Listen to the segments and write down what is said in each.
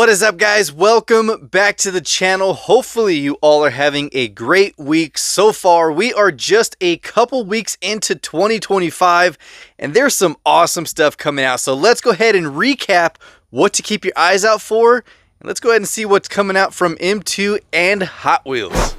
What is up, guys? Welcome back to the channel. Hopefully you all are having a great week so far. We are just a couple weeks into 2025 and there's some awesome stuff coming out. So let's go ahead and recap what to keep your eyes out for. And let's go ahead and see what's coming out from M2 and Hot Wheels.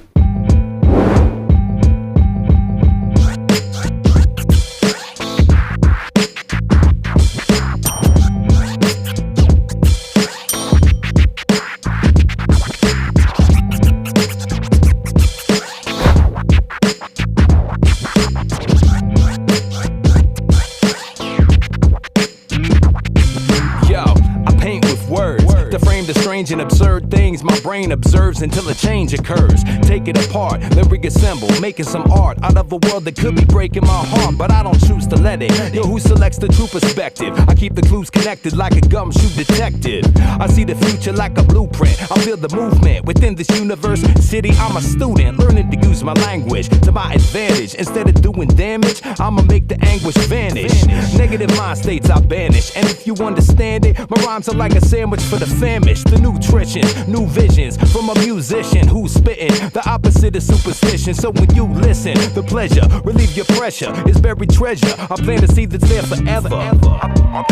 Strange and absurd things my brain observes until a change occurs. Take it apart, then reassemble, making some art out of a world that could be breaking my heart, but I don't choose to let it. Yo, who selects the true perspective? I keep the clues connected like a gumshoe detective. I see the future like a blueprint. I feel the movement within this universe. City, I'm a student, learning to use my language to my advantage. Instead of doing damage, I'ma make the anguish vanish. Negative mind states I banish, and if you understand it, my rhymes are like a sandwich for the famished. The nutrition, new visions from a musician who's spitting the opposite of superstition. So when you listen, the pleasure, relieve your pressure, is buried treasure. I plan to see that's there forever. I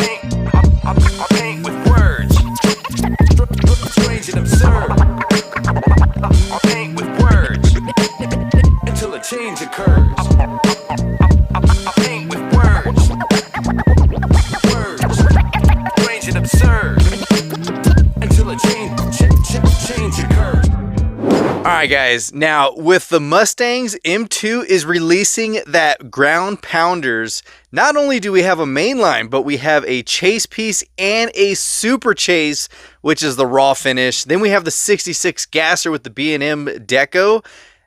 paint with words, strange and absurd. I paint with words until a change occurs. I paint with words, strange and absurd. Alright guys, now with the Mustangs, M2 is releasing that ground pounders. Not only do we have a mainline, but we have a chase piece and a super chase, which is the raw finish. Then we have the 66 gasser with the B&M deco.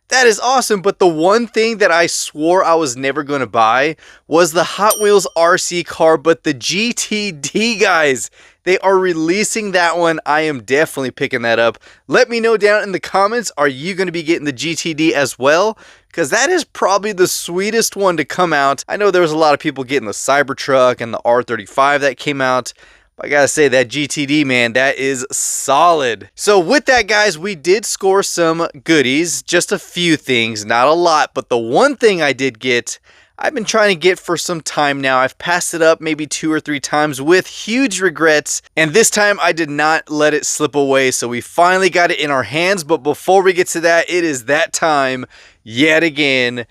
That is awesome, but the one thing that I swore I was never going to buy was the Hot Wheels RC car, but the GTD, guys. They are releasing that one. I am definitely picking that up. Let me know down in the comments, are you going to be getting the GTD as well? Because that is probably the sweetest one to come out. I know there was a lot of people getting the Cybertruck and the R35 that came out. I gotta say, that GTD, man, that is solid. So with that, guys, we did score some goodies. Just a few things, not a lot. But the one thing I did get, I've been trying to get for some time now. I've passed it up maybe 2 or 3 times with huge regrets. And this time I did not let it slip away. So we finally got it in our hands. But before we get to that, it is that time yet again.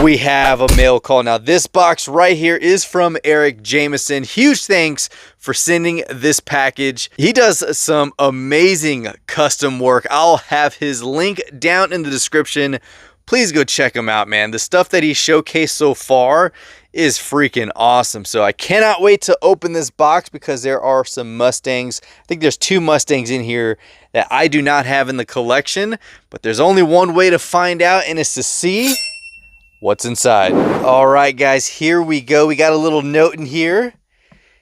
We have a mail call. Now this box right here is from Eric Jameson. Huge thanks for sending this package. He does some amazing custom work. I'll have his link down in the description. Please go check him out, man. The stuff that he showcased so far is freaking awesome. So I cannot wait to open this box because there are some Mustangs. I think there's 2 Mustangs in here that I do not have in the collection, but there's only one way to find out, and it's to see what's inside. All right, guys, here we go. We got a little note in here.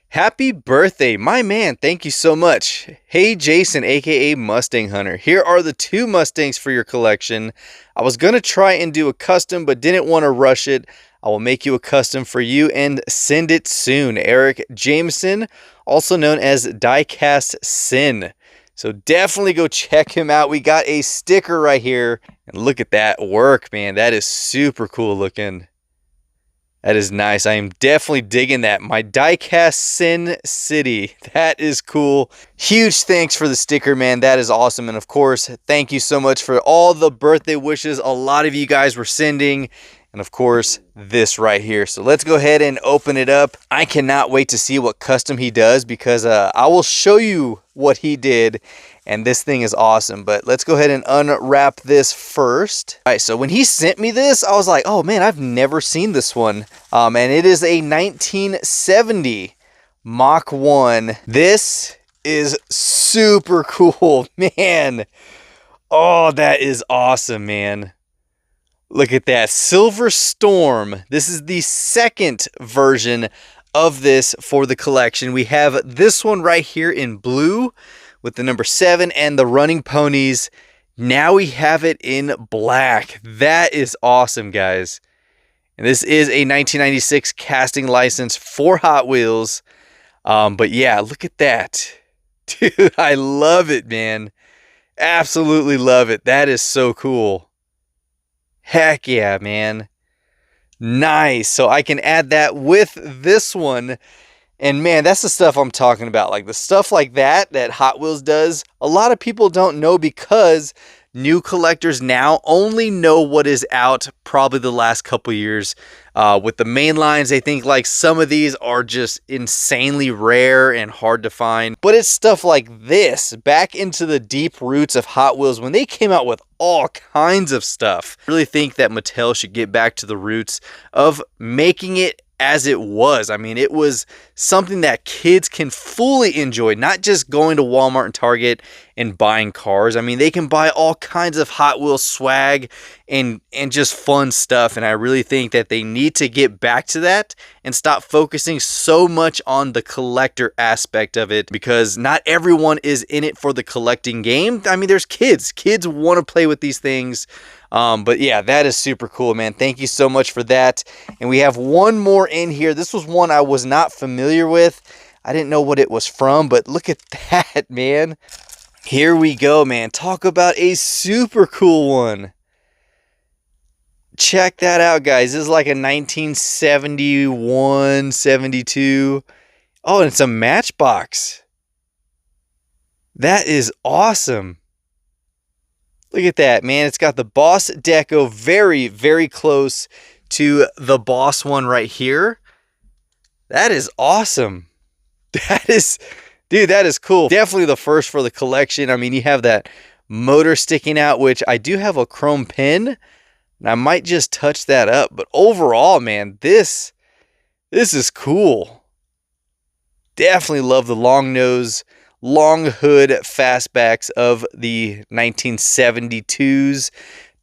Happy birthday, my man. Thank you so much. Hey, Jason, aka Mustang Hunter. Here are the 2 Mustangs for your collection. I was going to try and do a custom, but didn't want to rush it. I will make you a custom for you and send it soon. Eric Jameson, also known as Diecast Sin. So definitely go check him out. We got a sticker right here. And look at that work, man. That is super cool looking. That is nice. I am definitely digging that. My Diecast Sin City. That is cool. Huge thanks for the sticker, man. That is awesome. And of course, thank you so much for all the birthday wishes a lot of you guys were sending. And of course, this right here. So let's go ahead and open it up. I cannot wait to see what custom he does because I will show you what he did. And this thing is awesome. But let's go ahead and unwrap this first. All right, so when he sent me this, I was like, oh man, I've never seen this one. And it is a 1970 Mach 1. This is super cool, man. Oh, that is awesome, man. Look at that. Silver Storm. This is the second version of this for the collection. We have this one right here in blue with the number 7 and the running ponies. Now we have it in black. That is awesome, guys. And this is a 1996 casting license for Hot Wheels. But yeah, look at that. Dude, I love it, man. Absolutely love it. That is so cool. Heck yeah, man. Nice. So I can add that with this one. And man, that's the stuff I'm talking about. Like the stuff like that Hot Wheels does, a lot of people don't know because new collectors now only know what is out probably the last couple years. With the main lines, they think like some of these are just insanely rare and hard to find. But it's stuff like this, back into the deep roots of Hot Wheels when they came out with all kinds of stuff. I really think that Mattel should get back to the roots of making it as it was. I mean, it was something that kids can fully enjoy, not just going to Walmart and Target and buying cars. I mean, they can buy all kinds of Hot Wheels swag and just fun stuff. And I really think that they need to get back to that and stop focusing so much on the collector aspect of it, because not everyone is in it for the collecting game. I mean, there's kids. Kids want to play with these things. But yeah, that is super cool, man. Thank you so much for that. And we have one more in here. This was one I was not familiar with. I didn't know what it was from, but look at that, man. Here we go, man. Talk about a super cool one. Check that out, guys. This is like a 1971, 72. Oh, and it's a Matchbox. That is awesome. Look at that, man. It's got the Boss Deco very, very close to the Boss one right here. That is awesome. That is, dude, that is cool. Definitely the first for the collection. I mean, you have that motor sticking out, which I do have a chrome pin, and I might just touch that up. But overall, man, this is cool. Definitely love the long nose, long hood fastbacks of the 1972s,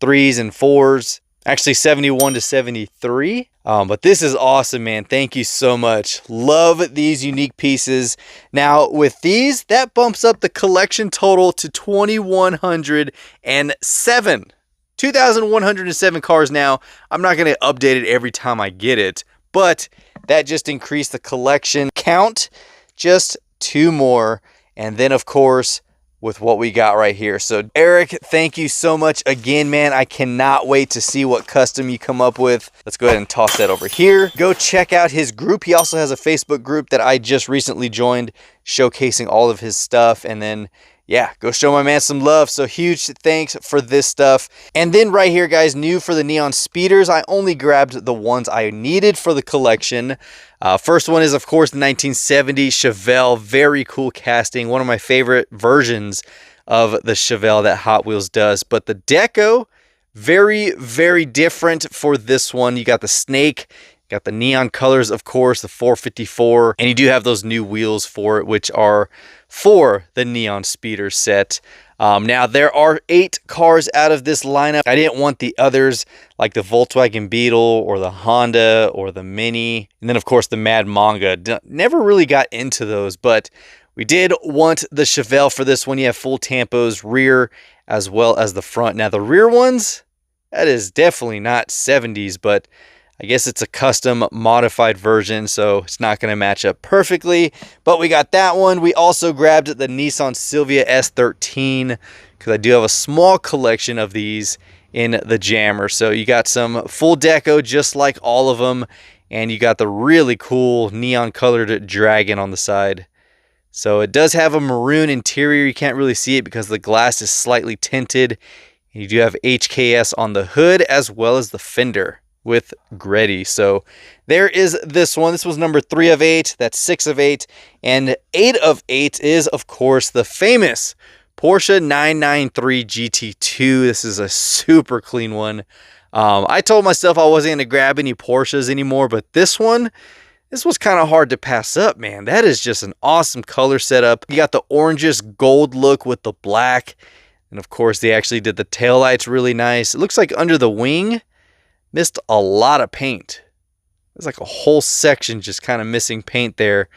3s and 4s. Actually 71 to 73. But this is awesome, man. Thank you so much. Love these unique pieces. Now with these, that bumps up the collection total to 2,107. 2,107 cars now. I'm not going to update it every time I get it, but that just increased the collection count. Just 2 more. And then, of course, with what we got right here. So, Eric, thank you so much again, man. I cannot wait to see what custom you come up with. Let's go ahead and toss that over here. Go check out his group. He also has a Facebook group that I just recently joined, showcasing all of his stuff. And then, yeah, go show my man some love. So huge thanks for this stuff. And then right here, guys, new for the Neon Speeders. I only grabbed the ones I needed for the collection. First one is, of course, the 1970 Chevelle. Very cool casting. One of my favorite versions of the Chevelle that Hot Wheels does. But the deco, very, very different for this one. You got the snake. Got the neon colors, of course, the 454. And you do have those new wheels for it, which are for the Neon Speeder set. Now, there are 8 cars out of this lineup. I didn't want the others, like the Volkswagen Beetle or the Honda or the Mini. And then, of course, the Mad Manga. Never really got into those, but we did want the Chevelle for this one. You have full tampos, rear as well as the front. Now, the rear ones, that is definitely not 70s, but I guess it's a custom modified version, so it's not going to match up perfectly. But we got that one. We also grabbed the Nissan Sylvia S13 because I do have a small collection of these in the Jammer. So you got some full deco just like all of them. And you got the really cool neon colored dragon on the side. So it does have a maroon interior. You can't really see it because the glass is slightly tinted. You do have HKS on the hood as well as the fender with Greddy. So there is this one. This was number 3 of 8. That's 6 of 8. And 8 of 8 is, of course, the famous Porsche 993 GT2. This is a super clean one. I told myself I wasn't going to grab any Porsches anymore, but this was kind of hard to pass up, man. That is just an awesome color setup. You got the orangish gold look with the black. And of course, they actually did the taillights really nice. It looks like under the wing, missed a lot of paint. There's like a whole section just kind of missing paint there.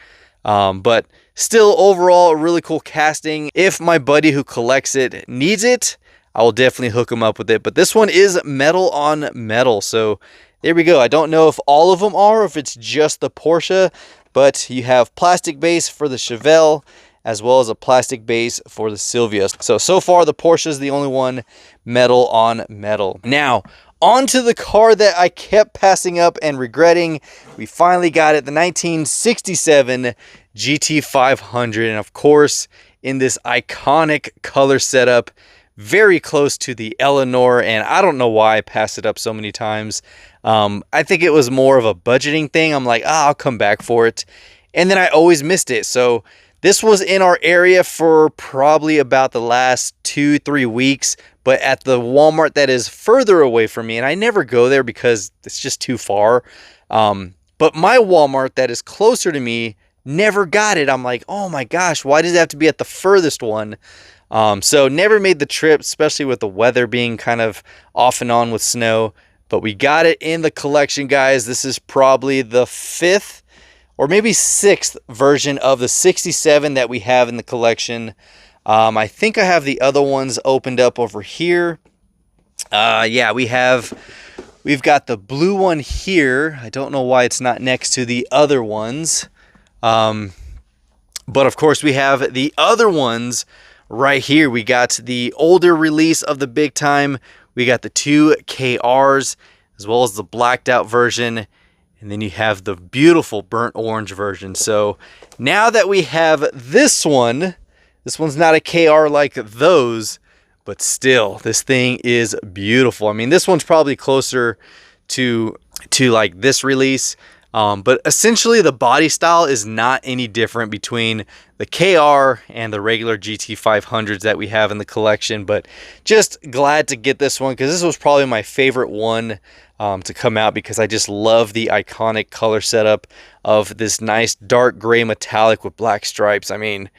But still, overall, a really cool casting. If my buddy who collects it needs it, I will definitely hook him up with it. But this one is metal on metal. So there we go. I don't know if all of them are, or if it's just the Porsche. But you have plastic base for the Chevelle, as well as a plastic base for the Sylvia. So far the Porsche is the only one metal on metal. Now, onto the car that I kept passing up and regretting. We finally got it, the 1967 GT500, and of course, in this iconic color setup, very close to the Eleanor, and I don't know why I passed it up so many times. I think it was more of a budgeting thing. I'm like, I'll come back for it, and then I always missed it. So this was in our area for probably about the last 2-3 weeks, but at the Walmart that is further away from me, and I never go there because it's just too far. But my Walmart that is closer to me never got it. I'm like, oh my gosh, why does it have to be at the furthest one? So never made the trip, especially with the weather being kind of off and on with snow. But we got it in the collection, guys. This is probably the 5th or maybe 6th version of the 67 that we have in the collection. I think I have the other ones opened up over here. Yeah, we've got the blue one here. I don't know why it's not next to the other ones. But of course we have the other ones right here. We got the older release of the big time. We got the 2 KRs as well as the blacked out version. And then you have the beautiful burnt orange version. So now that we have this one's not a KR like those, but still, this thing is beautiful. I mean, this one's probably closer to like this release. But essentially the body style is not any different between the KR and the regular GT500s that we have in the collection. But just glad to get this one because this was probably my favorite one to come out because I just love the iconic color setup of this nice dark gray metallic with black stripes. I mean,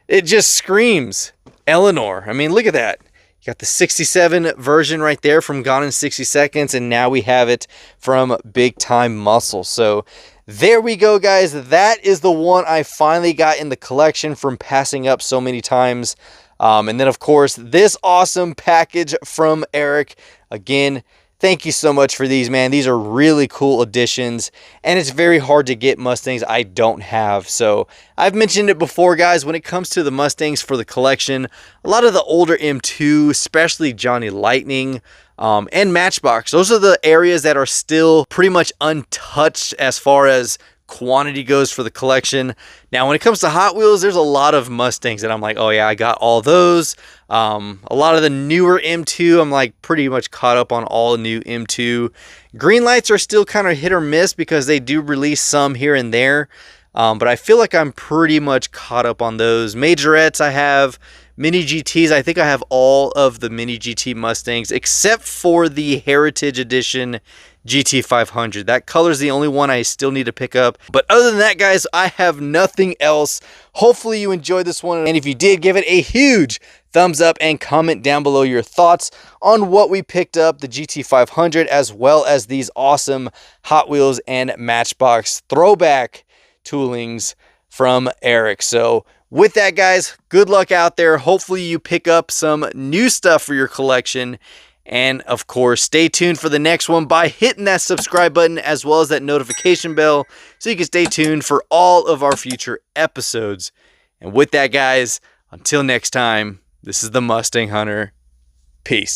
it just screams Eleanor. I mean, look at that. You got the 67 version right there from Gone in 60 Seconds, and now we have it from Big Time Muscle. So there we go, guys. That is the one I finally got in the collection from passing up so many times. And then, of course, this awesome package from Eric. Again, thank you so much for these, man. These are really cool additions, and it's very hard to get Mustangs I don't have. So I've mentioned it before, guys, when it comes to the Mustangs for the collection, a lot of the older M2, especially Johnny Lightning and Matchbox, those are the areas that are still pretty much untouched as far as quantity goes for the collection. Now, when it comes to Hot Wheels, there's a lot of Mustangs that I'm like, oh yeah, I got all those. A lot of the newer M2, I'm like pretty much caught up on all the new M2. Green lights are still kind of hit or miss because they do release some here and there. But I feel like I'm pretty much caught up on those. Majorettes I have. Mini GTs, I think I have all of the Mini GT Mustangs except for the Heritage Edition GT500. That color is the only one I still need to pick up. But other than that, guys, I have nothing else. Hopefully you enjoyed this one. And if you did, give it a huge thumbs up and comment down below your thoughts on what we picked up, the GT500, as well as these awesome Hot Wheels and Matchbox throwback toolings from Eric. So with that, guys, good luck out there. Hopefully you pick up some new stuff for your collection. And of course, stay tuned for the next one by hitting that subscribe button as well as that notification bell so you can stay tuned for all of our future episodes. And with that, guys, until next time, this is the Mustang Hunter. Peace.